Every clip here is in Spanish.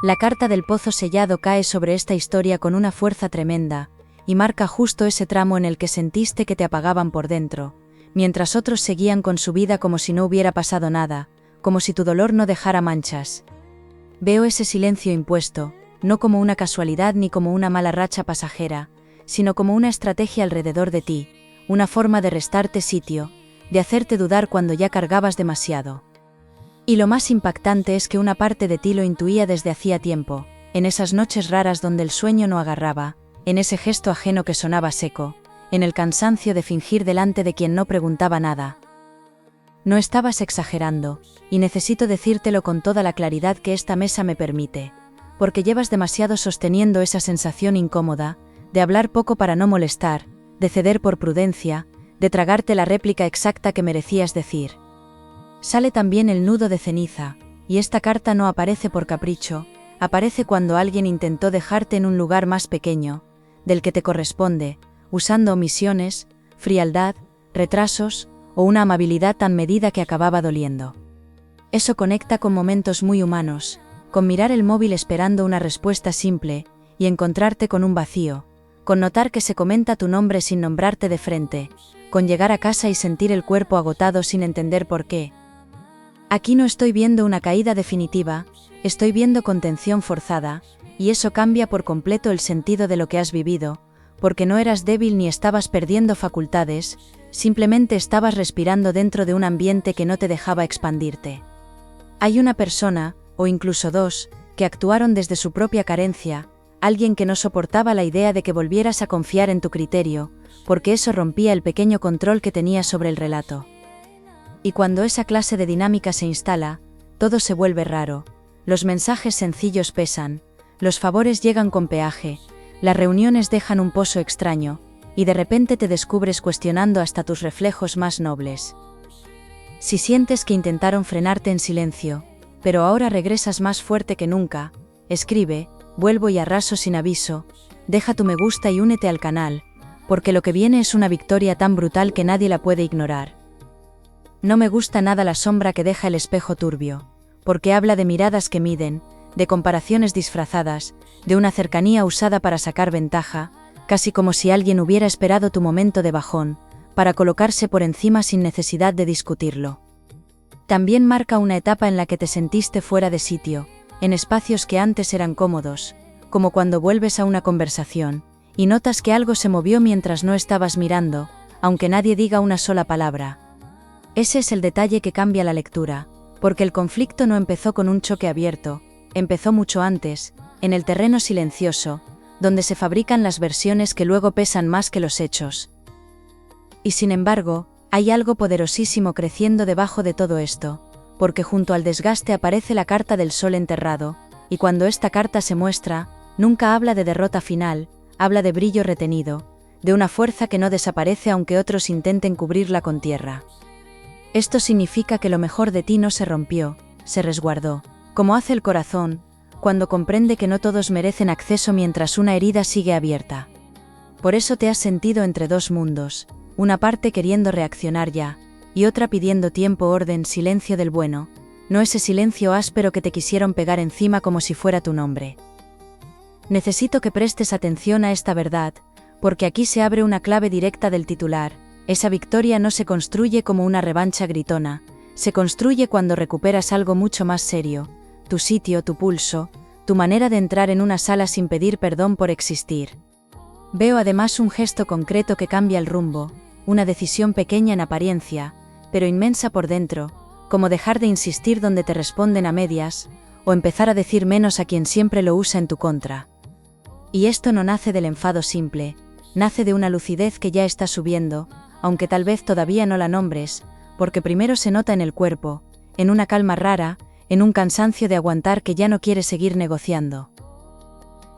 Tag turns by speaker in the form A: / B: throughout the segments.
A: La carta del pozo sellado cae sobre esta historia con una fuerza tremenda, y marca justo ese tramo en el que sentiste que te apagaban por dentro, mientras otros seguían con su vida como si no hubiera pasado nada, como si tu dolor no dejara manchas. Veo ese silencio impuesto, no como una casualidad ni como una mala racha pasajera, sino como una estrategia alrededor de ti, una forma de restarte sitio, de hacerte dudar cuando ya cargabas demasiado. Y lo más impactante es que una parte de ti lo intuía desde hacía tiempo, en esas noches raras donde el sueño no agarraba, en ese gesto ajeno que sonaba seco, en el cansancio de fingir delante de quien no preguntaba nada. No estabas exagerando, y necesito decírtelo con toda la claridad que esta mesa me permite, porque llevas demasiado sosteniendo esa sensación incómoda, de hablar poco para no molestar, de ceder por prudencia, de tragarte la réplica exacta que merecías decir. Sale también el nudo de ceniza, y esta carta no aparece por capricho, aparece cuando alguien intentó dejarte en un lugar más pequeño, del que te corresponde, usando omisiones, frialdad, retrasos, o una amabilidad tan medida que acababa doliendo. Eso conecta con momentos muy humanos, con mirar el móvil esperando una respuesta simple, y encontrarte con un vacío, con notar que se comenta tu nombre sin nombrarte de frente, con llegar a casa y sentir el cuerpo agotado sin entender por qué. Aquí no estoy viendo una caída definitiva, estoy viendo contención forzada, y eso cambia por completo el sentido de lo que has vivido, porque no eras débil ni estabas perdiendo facultades, simplemente estabas respirando dentro de un ambiente que no te dejaba expandirte. Hay una persona, o incluso dos, que actuaron desde su propia carencia, alguien que no soportaba la idea de que volvieras a confiar en tu criterio, porque eso rompía el pequeño control que tenías sobre el relato. Y cuando esa clase de dinámica se instala, todo se vuelve raro, los mensajes sencillos pesan, los favores llegan con peaje, las reuniones dejan un pozo extraño, y de repente te descubres cuestionando hasta tus reflejos más nobles. Si sientes que intentaron frenarte en silencio, pero ahora regresas más fuerte que nunca, escribe, vuelvo y arraso sin aviso, deja tu me gusta y únete al canal, porque lo que viene es una victoria tan brutal que nadie la puede ignorar. No me gusta nada la sombra que deja el espejo turbio, porque habla de miradas que miden, de comparaciones disfrazadas, de una cercanía usada para sacar ventaja, casi como si alguien hubiera esperado tu momento de bajón, para colocarse por encima sin necesidad de discutirlo. También marca una etapa en la que te sentiste fuera de sitio, en espacios que antes eran cómodos, como cuando vuelves a una conversación, y notas que algo se movió mientras no estabas mirando, aunque nadie diga una sola palabra. Ese es el detalle que cambia la lectura, porque el conflicto no empezó con un choque abierto, empezó mucho antes, en el terreno silencioso, donde se fabrican las versiones que luego pesan más que los hechos. Y sin embargo, hay algo poderosísimo creciendo debajo de todo esto, porque junto al desgaste aparece la carta del sol enterrado, y cuando esta carta se muestra, nunca habla de derrota final, habla de brillo retenido, de una fuerza que no desaparece aunque otros intenten cubrirla con tierra. Esto significa que lo mejor de ti no se rompió, se resguardó, como hace el corazón, cuando comprende que no todos merecen acceso mientras una herida sigue abierta. Por eso te has sentido entre dos mundos, una parte queriendo reaccionar ya, y otra pidiendo tiempo, orden, silencio del bueno, no ese silencio áspero que te quisieron pegar encima como si fuera tu nombre. Necesito que prestes atención a esta verdad, porque aquí se abre una clave directa del titular. Esa victoria no se construye como una revancha gritona, se construye cuando recuperas algo mucho más serio, tu sitio, tu pulso, tu manera de entrar en una sala sin pedir perdón por existir. Veo además un gesto concreto que cambia el rumbo, una decisión pequeña en apariencia, pero inmensa por dentro, como dejar de insistir donde te responden a medias, o empezar a decir menos a quien siempre lo usa en tu contra. Y esto no nace del enfado simple, nace de una lucidez que ya está subiendo, aunque tal vez todavía no la nombres, porque primero se nota en el cuerpo, en una calma rara, en un cansancio de aguantar que ya no quiere seguir negociando.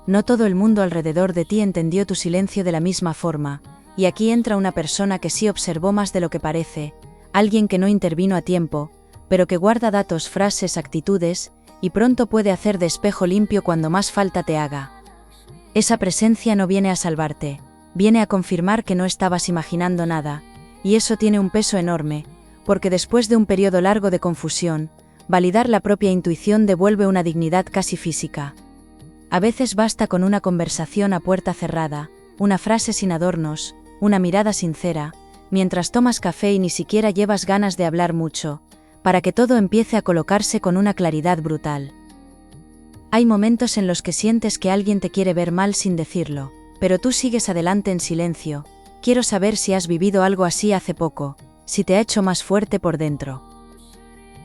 A: No todo el mundo alrededor de ti entendió tu silencio de la misma forma, y aquí entra una persona que sí observó más de lo que parece, alguien que no intervino a tiempo, pero que guarda datos, frases, actitudes, y pronto puede hacer de espejo limpio cuando más falta te haga. Esa presencia no viene a salvarte, viene a confirmar que no estabas imaginando nada, y eso tiene un peso enorme, porque después de un periodo largo de confusión, validar la propia intuición devuelve una dignidad casi física. A veces basta con una conversación a puerta cerrada, una frase sin adornos, una mirada sincera, mientras tomas café y ni siquiera llevas ganas de hablar mucho, para que todo empiece a colocarse con una claridad brutal. Hay momentos en los que sientes que alguien te quiere ver mal sin decirlo, pero tú sigues adelante en silencio. Quiero saber si has vivido algo así hace poco, si te ha hecho más fuerte por dentro.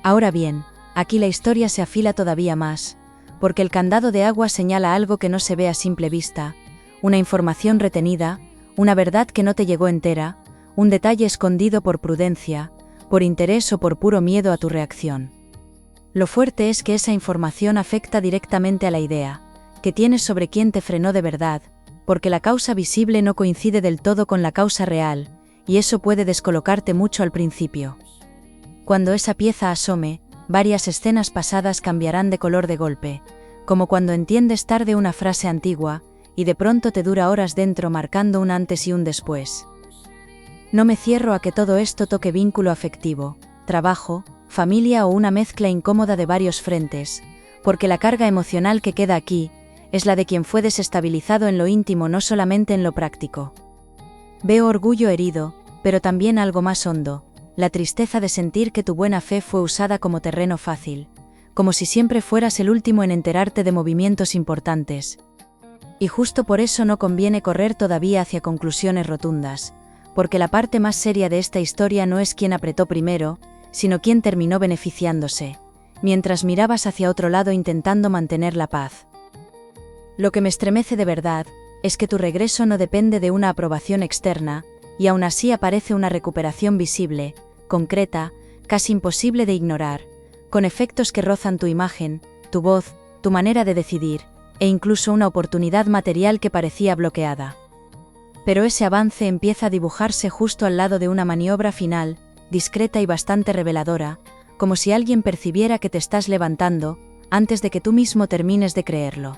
A: Ahora bien, aquí la historia se afila todavía más, porque el candado de agua señala algo que no se ve a simple vista, una información retenida, una verdad que no te llegó entera, un detalle escondido por prudencia, por interés o por puro miedo a tu reacción. Lo fuerte es que esa información afecta directamente a la idea que tienes sobre quién te frenó de verdad, porque la causa visible no coincide del todo con la causa real, y eso puede descolocarte mucho al principio. Cuando esa pieza asome, varias escenas pasadas cambiarán de color de golpe, como cuando entiendes tarde una frase antigua, y de pronto te dura horas dentro marcando un antes y un después. No me cierro a que todo esto toque vínculo afectivo, trabajo, familia o una mezcla incómoda de varios frentes, porque la carga emocional que queda aquí es la de quien fue desestabilizado en lo íntimo, no solamente en lo práctico. Veo orgullo herido, pero también algo más hondo, la tristeza de sentir que tu buena fe fue usada como terreno fácil, como si siempre fueras el último en enterarte de movimientos importantes. Y justo por eso no conviene correr todavía hacia conclusiones rotundas, porque la parte más seria de esta historia no es quién apretó primero, sino quién terminó beneficiándose, mientras mirabas hacia otro lado intentando mantener la paz. Lo que me estremece de verdad es que tu regreso no depende de una aprobación externa, y aún así aparece una recuperación visible, concreta, casi imposible de ignorar, con efectos que rozan tu imagen, tu voz, tu manera de decidir, e incluso una oportunidad material que parecía bloqueada. Pero ese avance empieza a dibujarse justo al lado de una maniobra final, discreta y bastante reveladora, como si alguien percibiera que te estás levantando, antes de que tú mismo termines de creerlo.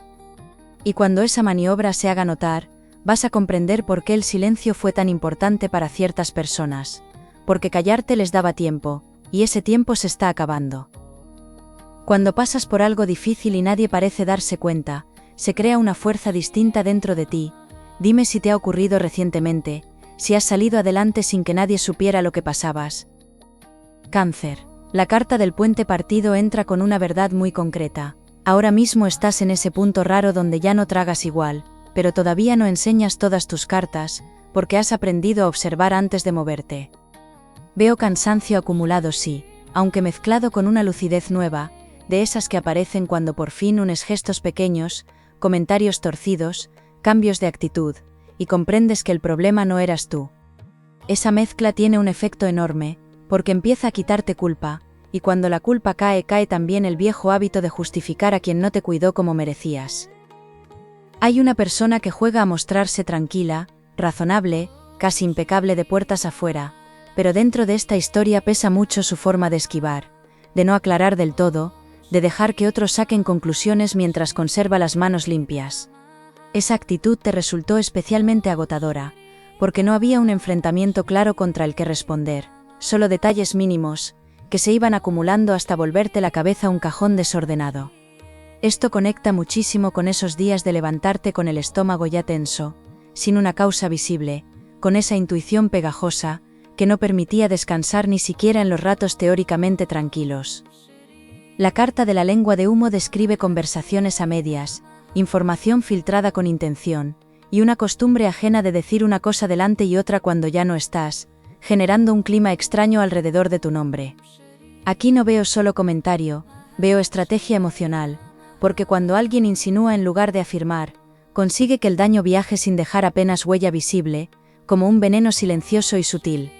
A: Y cuando esa maniobra se haga notar, vas a comprender por qué el silencio fue tan importante para ciertas personas, porque callarte les daba tiempo, y ese tiempo se está acabando. Cuando pasas por algo difícil y nadie parece darse cuenta, se crea una fuerza distinta dentro de ti. Dime si te ha ocurrido recientemente, si has salido adelante sin que nadie supiera lo que pasabas. Cáncer. La carta del puente partido entra con una verdad muy concreta. Ahora mismo estás en ese punto raro donde ya no tragas igual, pero todavía no enseñas todas tus cartas, porque has aprendido a observar antes de moverte. Veo cansancio acumulado, sí, aunque mezclado con una lucidez nueva, de esas que aparecen cuando por fin unes gestos pequeños, comentarios torcidos, cambios de actitud, y comprendes que el problema no eras tú. Esa mezcla tiene un efecto enorme, porque empieza a quitarte culpa, y cuando la culpa cae también el viejo hábito de justificar a quien no te cuidó como merecías. Hay una persona que juega a mostrarse tranquila, razonable, casi impecable de puertas afuera, pero dentro de esta historia pesa mucho su forma de esquivar, de no aclarar del todo, de dejar que otros saquen conclusiones mientras conserva las manos limpias. Esa actitud te resultó especialmente agotadora, porque no había un enfrentamiento claro contra el que responder, solo detalles mínimos, que se iban acumulando hasta volverte la cabeza un cajón desordenado. Esto conecta muchísimo con esos días de levantarte con el estómago ya tenso, sin una causa visible, con esa intuición pegajosa, que no permitía descansar ni siquiera en los ratos teóricamente tranquilos. La carta de la lengua de humo describe conversaciones a medias, información filtrada con intención, y una costumbre ajena de decir una cosa delante y otra cuando ya no estás, generando un clima extraño alrededor de tu nombre. Aquí no veo solo comentario, veo estrategia emocional, porque cuando alguien insinúa en lugar de afirmar, consigue que el daño viaje sin dejar apenas huella visible, como un veneno silencioso y sutil.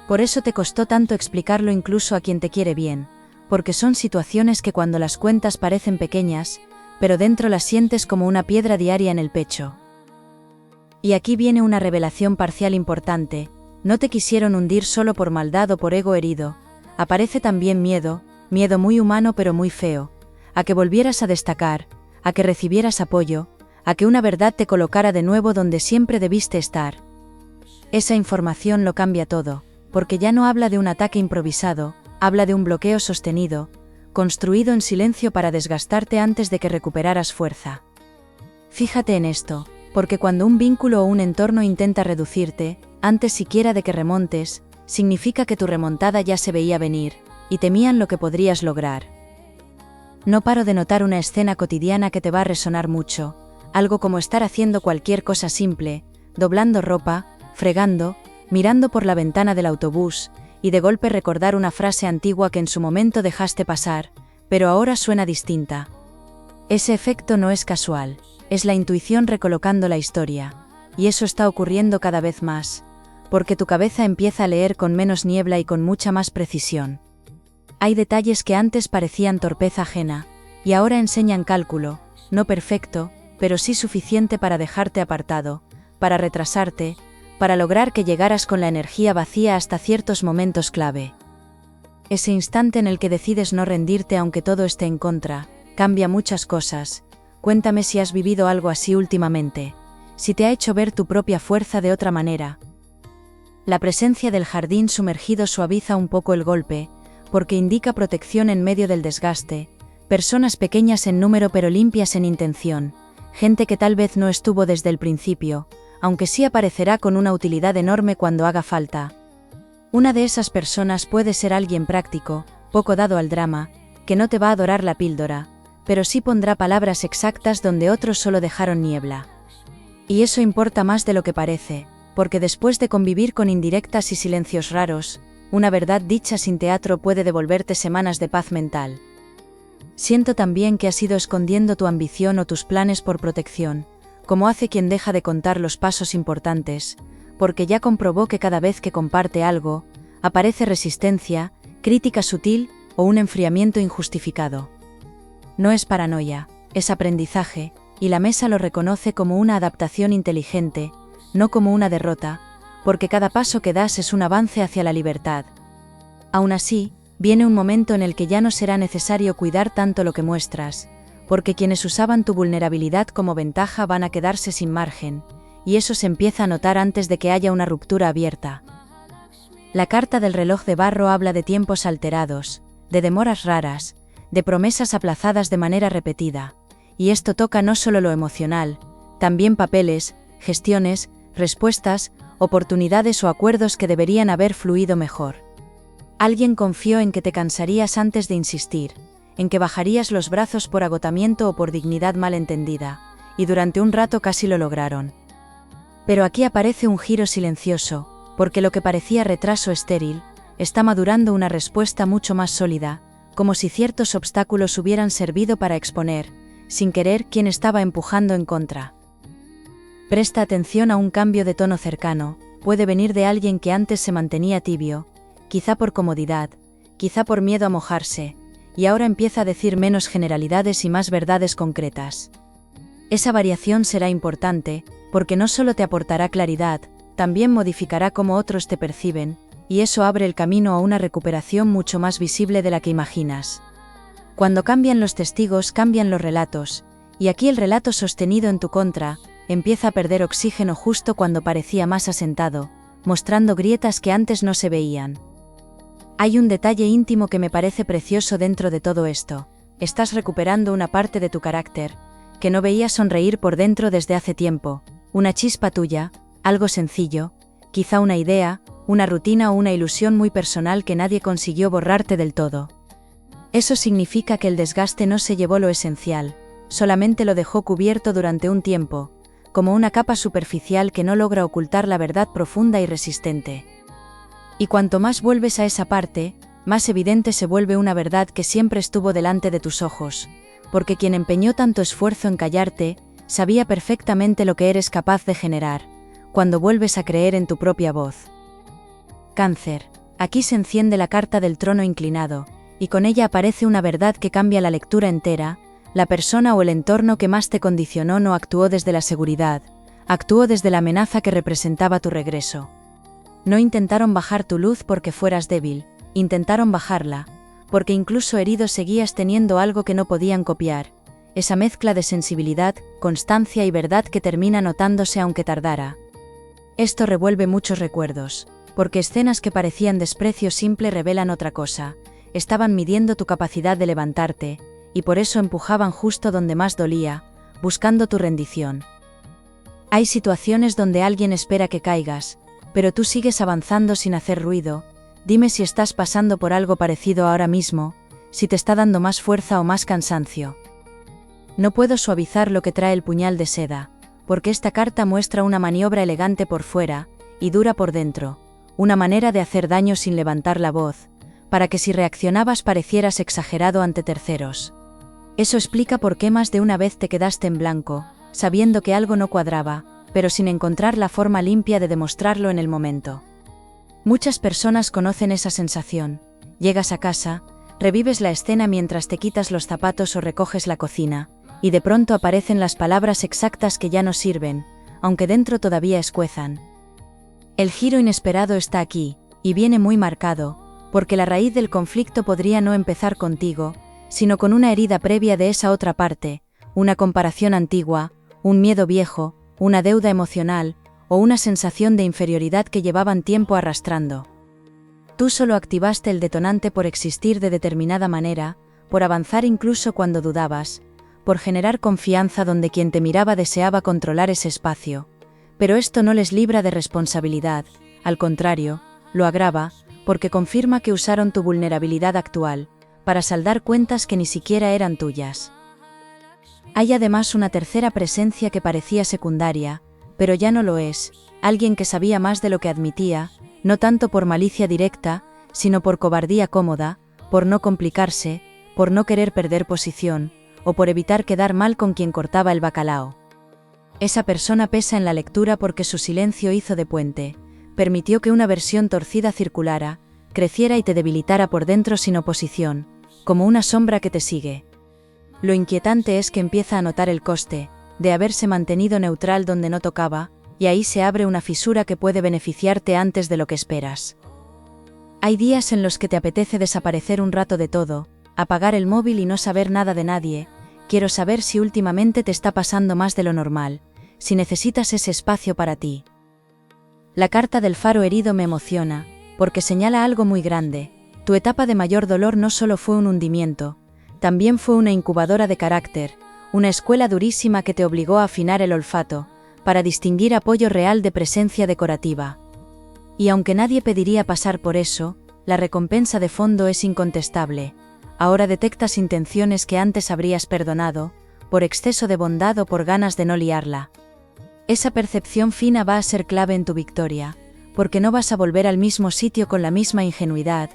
A: Por eso te costó tanto explicarlo incluso a quien te quiere bien, porque son situaciones que cuando las cuentas parecen pequeñas, pero dentro las sientes como una piedra diaria en el pecho. Y aquí viene una revelación parcial importante: no te quisieron hundir solo por maldad o por ego herido, aparece también miedo muy humano pero muy feo, a que volvieras a destacar, a que recibieras apoyo, a que una verdad te colocara de nuevo donde siempre debiste estar. Esa información lo cambia todo, porque ya no habla de un ataque improvisado, habla de un bloqueo sostenido, construido en silencio para desgastarte antes de que recuperaras fuerza. Fíjate en esto, porque cuando un vínculo o un entorno intenta reducirte, antes siquiera de que remontes, significa que tu remontada ya se veía venir, y temían lo que podrías lograr. No paro de notar una escena cotidiana que te va a resonar mucho, algo como estar haciendo cualquier cosa simple, doblando ropa, fregando, mirando por la ventana del autobús, y de golpe recordar una frase antigua que en su momento dejaste pasar, pero ahora suena distinta. Ese efecto no es casual, es la intuición recolocando la historia, y eso está ocurriendo cada vez más, porque tu cabeza empieza a leer con menos niebla y con mucha más precisión. Hay detalles que antes parecían torpeza ajena, y ahora enseñan cálculo, no perfecto, pero sí suficiente para dejarte apartado, para retrasarte, para lograr que llegaras con la energía vacía hasta ciertos momentos clave. Ese instante en el que decides no rendirte aunque todo esté en contra, cambia muchas cosas. Cuéntame si has vivido algo así últimamente, si te ha hecho ver tu propia fuerza de otra manera. La presencia del jardín sumergido suaviza un poco el golpe, porque indica protección en medio del desgaste, personas pequeñas en número pero limpias en intención, gente que tal vez no estuvo desde el principio, aunque sí aparecerá con una utilidad enorme cuando haga falta. Una de esas personas puede ser alguien práctico, poco dado al drama, que no te va a dorar la píldora, pero sí pondrá palabras exactas donde otros solo dejaron niebla. Y eso importa más de lo que parece, porque después de convivir con indirectas y silencios raros, una verdad dicha sin teatro puede devolverte semanas de paz mental. Siento también que has ido escondiendo tu ambición o tus planes por protección, como hace quien deja de contar los pasos importantes, porque ya comprobó que cada vez que comparte algo, aparece resistencia, crítica sutil o un enfriamiento injustificado. No es paranoia, es aprendizaje, y la mesa lo reconoce como una adaptación inteligente, no como una derrota, porque cada paso que das es un avance hacia la libertad. Aún así, viene un momento en el que ya no será necesario cuidar tanto lo que muestras, porque quienes usaban tu vulnerabilidad como ventaja van a quedarse sin margen, y eso se empieza a notar antes de que haya una ruptura abierta. La carta del reloj de barro habla de tiempos alterados, de demoras raras, de promesas aplazadas de manera repetida, y esto toca no solo lo emocional, también papeles, gestiones, respuestas, oportunidades o acuerdos que deberían haber fluido mejor. Alguien confió en que te cansarías antes de insistir, en que bajarías los brazos por agotamiento o por dignidad mal entendida, y durante un rato casi lo lograron. Pero aquí aparece un giro silencioso, porque lo que parecía retraso estéril, está madurando una respuesta mucho más sólida, como si ciertos obstáculos hubieran servido para exponer, sin querer, quién estaba empujando en contra. Presta atención a un cambio de tono cercano, puede venir de alguien que antes se mantenía tibio, quizá por comodidad, quizá por miedo a mojarse, y ahora empieza a decir menos generalidades y más verdades concretas. Esa variación será importante, porque no solo te aportará claridad, también modificará cómo otros te perciben, y eso abre el camino a una recuperación mucho más visible de la que imaginas. Cuando cambian los testigos, cambian los relatos, y aquí el relato sostenido en tu contra, empieza a perder oxígeno justo cuando parecía más asentado, mostrando grietas que antes no se veían. Hay un detalle íntimo que me parece precioso dentro de todo esto. Estás recuperando una parte de tu carácter, que no veías sonreír por dentro desde hace tiempo, una chispa tuya, algo sencillo, quizá una idea, una rutina o una ilusión muy personal que nadie consiguió borrarte del todo. Eso significa que el desgaste no se llevó lo esencial, solamente lo dejó cubierto durante un tiempo, como una capa superficial que no logra ocultar la verdad profunda y resistente. Y cuanto más vuelves a esa parte, más evidente se vuelve una verdad que siempre estuvo delante de tus ojos, porque quien empeñó tanto esfuerzo en callarte, sabía perfectamente lo que eres capaz de generar, cuando vuelves a creer en tu propia voz. Cáncer. Aquí se enciende la carta del trono inclinado, y con ella aparece una verdad que cambia la lectura entera. La persona o el entorno que más te condicionó no actuó desde la seguridad, actuó desde la amenaza que representaba tu regreso. No intentaron bajar tu luz porque fueras débil, intentaron bajarla, porque incluso herido seguías teniendo algo que no podían copiar, esa mezcla de sensibilidad, constancia y verdad que termina notándose aunque tardara. Esto revuelve muchos recuerdos, porque escenas que parecían desprecio simple revelan otra cosa, estaban midiendo tu capacidad de levantarte, y por eso empujaban justo donde más dolía, buscando tu rendición. Hay situaciones donde alguien espera que caigas, pero tú sigues avanzando sin hacer ruido. Dime si estás pasando por algo parecido ahora mismo, si te está dando más fuerza o más cansancio. No puedo suavizar lo que trae el puñal de seda, porque esta carta muestra una maniobra elegante por fuera, y dura por dentro, una manera de hacer daño sin levantar la voz, para que si reaccionabas parecieras exagerado ante terceros. Eso explica por qué más de una vez te quedaste en blanco, sabiendo que algo no cuadraba, pero sin encontrar la forma limpia de demostrarlo en el momento. Muchas personas conocen esa sensación. Llegas a casa, revives la escena mientras te quitas los zapatos o recoges la cocina, y de pronto aparecen las palabras exactas que ya no sirven, aunque dentro todavía escuezan. El giro inesperado está aquí, y viene muy marcado, porque la raíz del conflicto podría no empezar contigo, sino con una herida previa de esa otra parte, una comparación antigua, un miedo viejo, una deuda emocional, o una sensación de inferioridad que llevaban tiempo arrastrando. Tú solo activaste el detonante por existir de determinada manera, por avanzar incluso cuando dudabas, por generar confianza donde quien te miraba deseaba controlar ese espacio. Pero esto no les libra de responsabilidad, al contrario, lo agrava, porque confirma que usaron tu vulnerabilidad actual, para saldar cuentas que ni siquiera eran tuyas. Hay además una tercera presencia que parecía secundaria, pero ya no lo es, alguien que sabía más de lo que admitía, no tanto por malicia directa, sino por cobardía cómoda, por no complicarse, por no querer perder posición, o por evitar quedar mal con quien cortaba el bacalao. Esa persona pesa en la lectura porque su silencio hizo de puente, permitió que una versión torcida circulara, creciera y te debilitara por dentro sin oposición, como una sombra que te sigue. Lo inquietante es que empieza a notar el coste, de haberse mantenido neutral donde no tocaba, y ahí se abre una fisura que puede beneficiarte antes de lo que esperas. Hay días en los que te apetece desaparecer un rato de todo, apagar el móvil y no saber nada de nadie. Quiero saber si últimamente te está pasando más de lo normal, si necesitas ese espacio para ti. La carta del faro herido me emociona, porque señala algo muy grande. Tu etapa de mayor dolor no solo fue un hundimiento, también fue una incubadora de carácter, una escuela durísima que te obligó a afinar el olfato, para distinguir apoyo real de presencia decorativa. Y aunque nadie pediría pasar por eso, la recompensa de fondo es incontestable. Ahora detectas intenciones que antes habrías perdonado, por exceso de bondad o por ganas de no liarla. Esa percepción fina va a ser clave en tu victoria, porque no vas a volver al mismo sitio con la misma ingenuidad,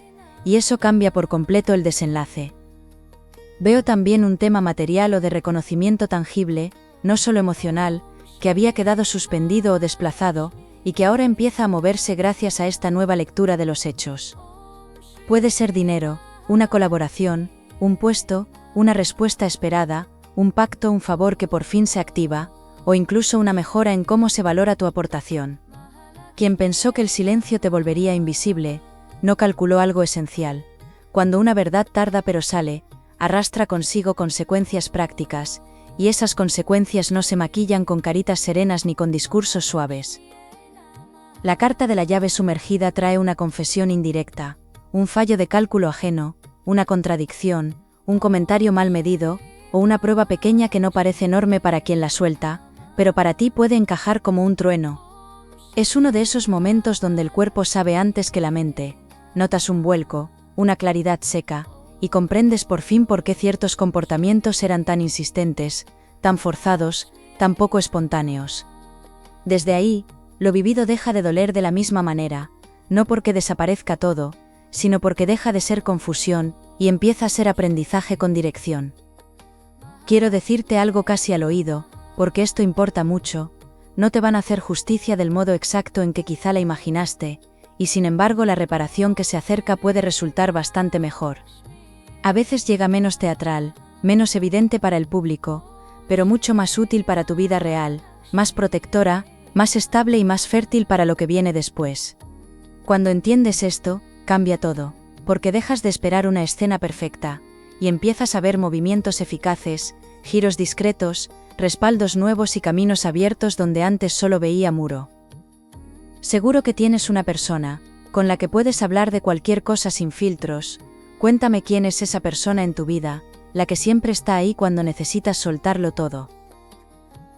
A: y eso cambia por completo el desenlace. Veo también un tema material o de reconocimiento tangible, no solo emocional, que había quedado suspendido o desplazado, y que ahora empieza a moverse gracias a esta nueva lectura de los hechos. Puede ser dinero, una colaboración, un puesto, una respuesta esperada, un pacto, un favor que por fin se activa, o incluso una mejora en cómo se valora tu aportación. Quien pensó que el silencio te volvería invisible, no calculó algo esencial. Cuando una verdad tarda pero sale, arrastra consigo consecuencias prácticas, y esas consecuencias no se maquillan con caritas serenas ni con discursos suaves. La carta de la llave sumergida trae una confesión indirecta, un fallo de cálculo ajeno, una contradicción, un comentario mal medido, o una prueba pequeña que no parece enorme para quien la suelta, pero para ti puede encajar como un trueno. Es uno de esos momentos donde el cuerpo sabe antes que la mente, notas un vuelco, una claridad seca, y comprendes por fin por qué ciertos comportamientos eran tan insistentes, tan forzados, tan poco espontáneos. Desde ahí, lo vivido deja de doler de la misma manera, no porque desaparezca todo, sino porque deja de ser confusión, y empieza a ser aprendizaje con dirección. Quiero decirte algo casi al oído, porque esto importa mucho, no te van a hacer justicia del modo exacto en que quizá la imaginaste, y sin embargo la reparación que se acerca puede resultar bastante mejor. A veces llega menos teatral, menos evidente para el público, pero mucho más útil para tu vida real, más protectora, más estable y más fértil para lo que viene después. Cuando entiendes esto, cambia todo, porque dejas de esperar una escena perfecta, y empiezas a ver movimientos eficaces, giros discretos, respaldos nuevos y caminos abiertos donde antes solo veía muro. Seguro que tienes una persona, con la que puedes hablar de cualquier cosa sin filtros, Cuéntame quién es esa persona en tu vida, la que siempre está ahí cuando necesitas soltarlo todo.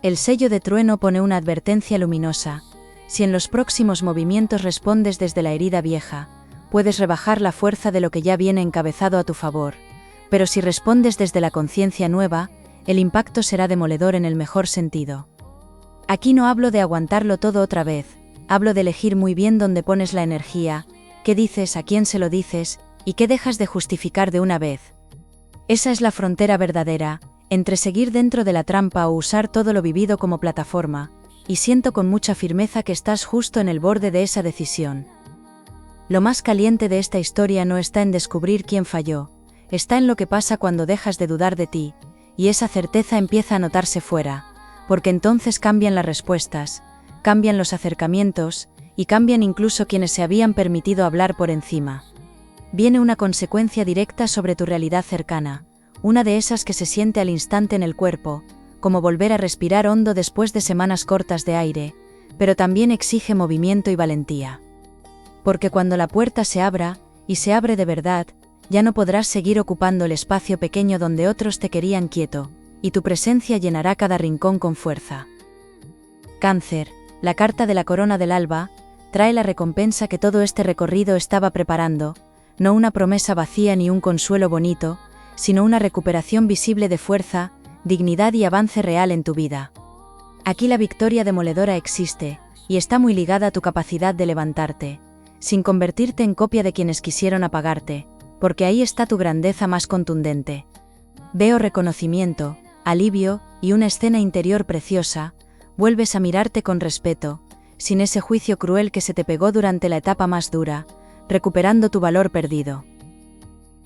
A: El sello de trueno pone una advertencia luminosa. Si en los próximos movimientos respondes desde la herida vieja, puedes rebajar la fuerza de lo que ya viene encabezado a tu favor, pero si respondes desde la conciencia nueva, el impacto será demoledor en el mejor sentido. Aquí no hablo de aguantarlo todo otra vez, hablo de elegir muy bien dónde pones la energía, qué dices, a quién se lo dices, y qué dejas de justificar de una vez. Esa es la frontera verdadera, entre seguir dentro de la trampa o usar todo lo vivido como plataforma, y siento con mucha firmeza que estás justo en el borde de esa decisión. Lo más caliente de esta historia no está en descubrir quién falló, está en lo que pasa cuando dejas de dudar de ti, y esa certeza empieza a notarse fuera, porque entonces cambian las respuestas, cambian los acercamientos, y cambian incluso quienes se habían permitido hablar por encima. Viene una consecuencia directa sobre tu realidad cercana, una de esas que se siente al instante en el cuerpo, como volver a respirar hondo después de semanas cortas de aire, pero también exige movimiento y valentía. Porque cuando la puerta se abra, y se abre de verdad, ya no podrás seguir ocupando el espacio pequeño donde otros te querían quieto, y tu presencia llenará cada rincón con fuerza. Cáncer, la carta de la corona del alba, trae la recompensa que todo este recorrido estaba preparando, no una promesa vacía ni un consuelo bonito, sino una recuperación visible de fuerza, dignidad y avance real en tu vida. Aquí la victoria demoledora existe, y está muy ligada a tu capacidad de levantarte, sin convertirte en copia de quienes quisieron apagarte, porque ahí está tu grandeza más contundente. Veo reconocimiento, alivio, y una escena interior preciosa, vuelves a mirarte con respeto, sin ese juicio cruel que se te pegó durante la etapa más dura, recuperando tu valor perdido.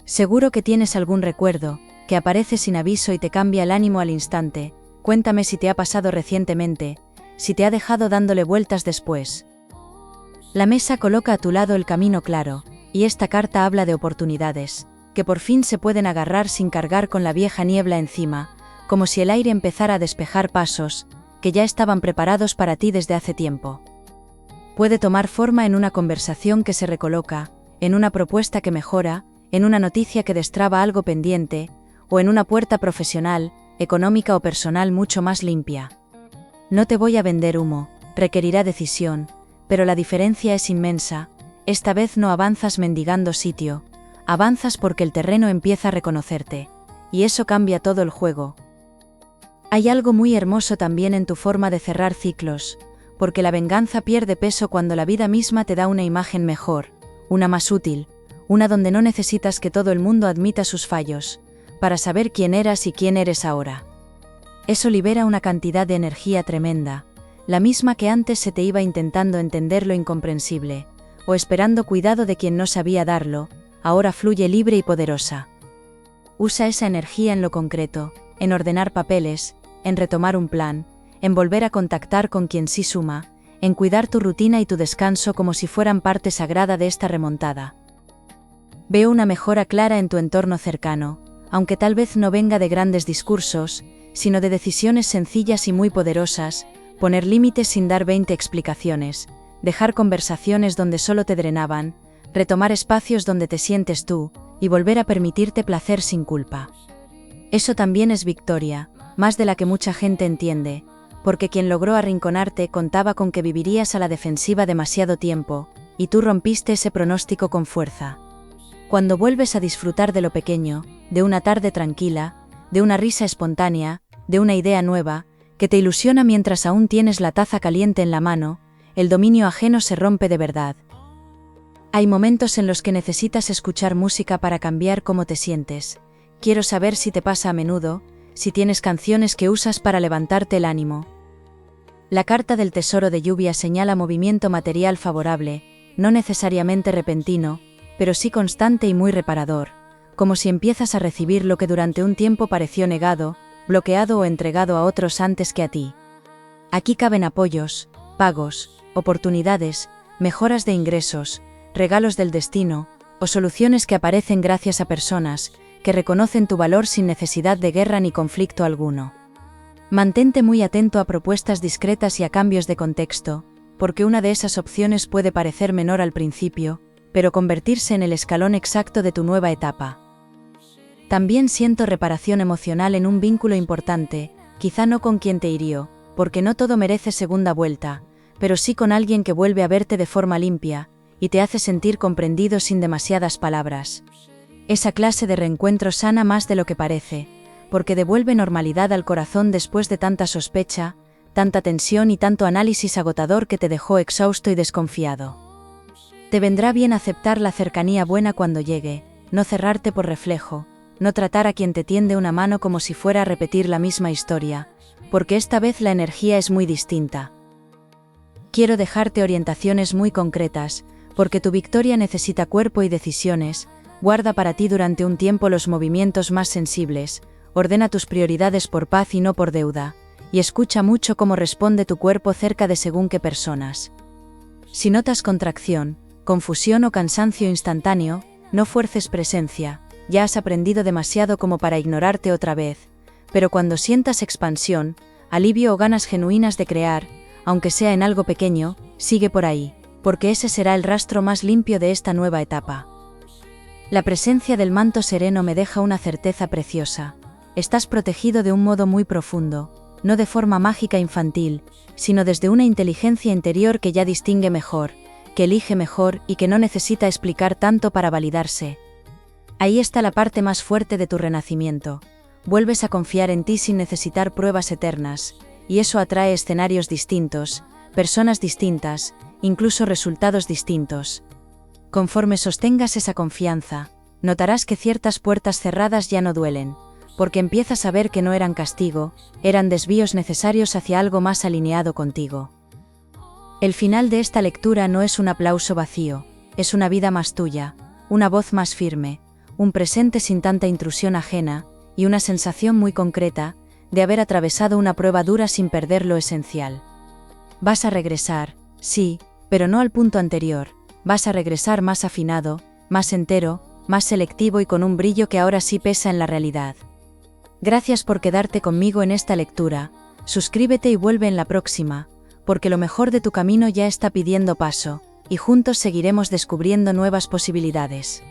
A: Seguro que tienes algún recuerdo, que aparece sin aviso y te cambia el ánimo al instante. Cuéntame si te ha pasado recientemente, si te ha dejado dándole vueltas después. La mesa coloca a tu lado el camino claro, y esta carta habla de oportunidades, que por fin se pueden agarrar sin cargar con la vieja niebla encima, como si el aire empezara a despejar pasos, que ya estaban preparados para ti desde hace tiempo. Puede tomar forma en una conversación que se recoloca, en una propuesta que mejora, en una noticia que destraba algo pendiente, o en una puerta profesional, económica o personal mucho más limpia. No te voy a vender humo, requerirá decisión, pero la diferencia es inmensa. Esta vez no avanzas mendigando sitio, avanzas porque el terreno empieza a reconocerte, y eso cambia todo el juego. Hay algo muy hermoso también en tu forma de cerrar ciclos, porque la venganza pierde peso cuando la vida misma te da una imagen mejor, una más útil, una donde no necesitas que todo el mundo admita sus fallos, para saber quién eras y quién eres ahora. Eso libera una cantidad de energía tremenda, la misma que antes se te iba intentando entender lo incomprensible, o esperando cuidado de quien no sabía darlo, ahora fluye libre y poderosa. Usa esa energía en lo concreto, en ordenar papeles, en retomar un plan, en volver a contactar con quien sí suma, en cuidar tu rutina y tu descanso como si fueran parte sagrada de esta remontada. Veo una mejora clara en tu entorno cercano, aunque tal vez no venga de grandes discursos, sino de decisiones sencillas y muy poderosas, poner límites sin dar 20 explicaciones, dejar conversaciones donde solo te drenaban, retomar espacios donde te sientes tú, y volver a permitirte placer sin culpa. Eso también es victoria, más de la que mucha gente entiende, porque quien logró arrinconarte contaba con que vivirías a la defensiva demasiado tiempo, y tú rompiste ese pronóstico con fuerza. Cuando vuelves a disfrutar de lo pequeño, de una tarde tranquila, de una risa espontánea, de una idea nueva, que te ilusiona mientras aún tienes la taza caliente en la mano, el dominio ajeno se rompe de verdad. Hay momentos en los que necesitas escuchar música para cambiar cómo te sientes. Quiero saber si te pasa a menudo, si tienes canciones que usas para levantarte el ánimo. La carta del tesoro de lluvia señala movimiento material favorable, no necesariamente repentino, pero sí constante y muy reparador, como si empiezas a recibir lo que durante un tiempo pareció negado, bloqueado o entregado a otros antes que a ti. Aquí caben apoyos, pagos, oportunidades, mejoras de ingresos, regalos del destino, o soluciones que aparecen gracias a personas que reconocen tu valor sin necesidad de guerra ni conflicto alguno. Mantente muy atento a propuestas discretas y a cambios de contexto, porque una de esas opciones puede parecer menor al principio, pero convertirse en el escalón exacto de tu nueva etapa. También siento reparación emocional en un vínculo importante, quizá no con quien te hirió, porque no todo merece segunda vuelta, pero sí con alguien que vuelve a verte de forma limpia, y te hace sentir comprendido sin demasiadas palabras. Esa clase de reencuentro sana más de lo que parece, porque devuelve normalidad al corazón después de tanta sospecha, tanta tensión y tanto análisis agotador que te dejó exhausto y desconfiado. Te vendrá bien aceptar la cercanía buena cuando llegue, no cerrarte por reflejo, no tratar a quien te tiende una mano como si fuera a repetir la misma historia, porque esta vez la energía es muy distinta. Quiero dejarte orientaciones muy concretas, porque tu victoria necesita cuerpo y decisiones. Guarda para ti durante un tiempo los movimientos más sensibles, ordena tus prioridades por paz y no por deuda, y escucha mucho cómo responde tu cuerpo cerca de según qué personas. Si notas contracción, confusión o cansancio instantáneo, no fuerces presencia, ya has aprendido demasiado como para ignorarte otra vez, pero cuando sientas expansión, alivio o ganas genuinas de crear, aunque sea en algo pequeño, sigue por ahí, porque ese será el rastro más limpio de esta nueva etapa. La presencia del manto sereno me deja una certeza preciosa. Estás protegido de un modo muy profundo, no de forma mágica infantil, sino desde una inteligencia interior que ya distingue mejor, que elige mejor y que no necesita explicar tanto para validarse. Ahí está la parte más fuerte de tu renacimiento. Vuelves a confiar en ti sin necesitar pruebas eternas, y eso atrae escenarios distintos, personas distintas, incluso resultados distintos. Conforme sostengas esa confianza, notarás que ciertas puertas cerradas ya no duelen, porque empiezas a ver que no eran castigo, eran desvíos necesarios hacia algo más alineado contigo. El final de esta lectura no es un aplauso vacío, es una vida más tuya, una voz más firme, un presente sin tanta intrusión ajena, y una sensación muy concreta, de haber atravesado una prueba dura sin perder lo esencial. Vas a regresar, sí, pero no al punto anterior, vas a regresar más afinado, más entero, más selectivo y con un brillo que ahora sí pesa en la realidad. Gracias por quedarte conmigo en esta lectura, suscríbete y vuelve en la próxima, porque lo mejor de tu camino ya está pidiendo paso, y juntos seguiremos descubriendo nuevas posibilidades.